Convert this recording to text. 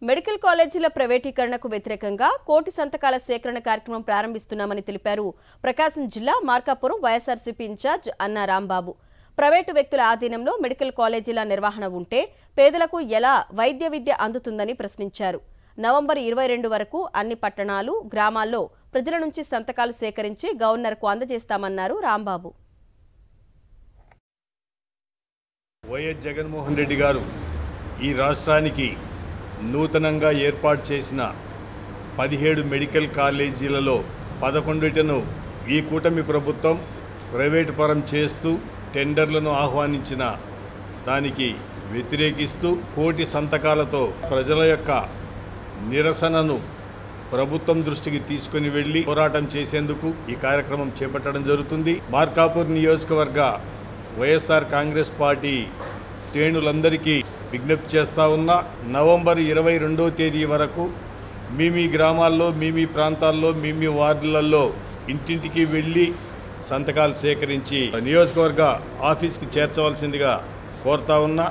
Medical కాలేజీల ప్రైవేటీకరణకు వ్యతిరేకంగా కోటి సంతకాల సేకరణ కార్యక్రమం ప్రారంభిస్తున్నామని తెలిపారు ప్రకాశం జిల్లా మార్కాపురం వైఎస్ఆర్సీపీ ఇన్ఛార్జ్ అన్నా రాంబాబు. ప్రైవేటు వ్యక్తుల ఆధీనంలో మెడికల్ కాలేజీల నిర్వహణ ఉంటే పేదలకు ఎలా వైద్య విద్య అందుతుందని ప్రశ్నించారు. నవంబర్ 22 వరకు అన్ని పట్టణాలు, గ్రామాల్లో ప్రజల నుంచి సంతకాలు సేకరించి గవర్నర్కు అందజేస్తామన్నారు రాంబాబు. వైఎస్ జగన్మోహన్ రెడ్డి గారు ఈ రాష్ట్రానికి నూతనంగా ఏర్పాటు చేసిన 17 మెడికల్ కాలేజీలలో 11ను ఈ కూటమి ప్రభుత్వం ప్రైవేటు పరం చేస్తూ టెండర్లను ఆహ్వానించిన దానికి వ్యతిరేకిస్తూ కోటి సంతకాలతో ప్రజల యొక్క నిరసనను ప్రభుత్వం దృష్టికి తీసుకుని వెళ్లి పోరాటం చేసేందుకు ఈ కార్యక్రమం చేపట్టడం జరుగుతుంది. మార్కాపూర్ నియోజకవర్గ వైఎస్ఆర్ కాంగ్రెస్ పార్టీ శ్రేణులందరికీ విజ్ఞప్తి చేస్తా ఉన్నా, నవంబర్ 22వ తేదీ వరకు మీ గ్రామాల్లో, మీ ప్రాంతాల్లో, మీ వార్డులలో ఇంటింటికి వెళ్ళి సంతకాలు సేకరించి నియోజకవర్గ ఆఫీస్కి చేర్చవలసిందిగా కోరుతా ఉన్నా.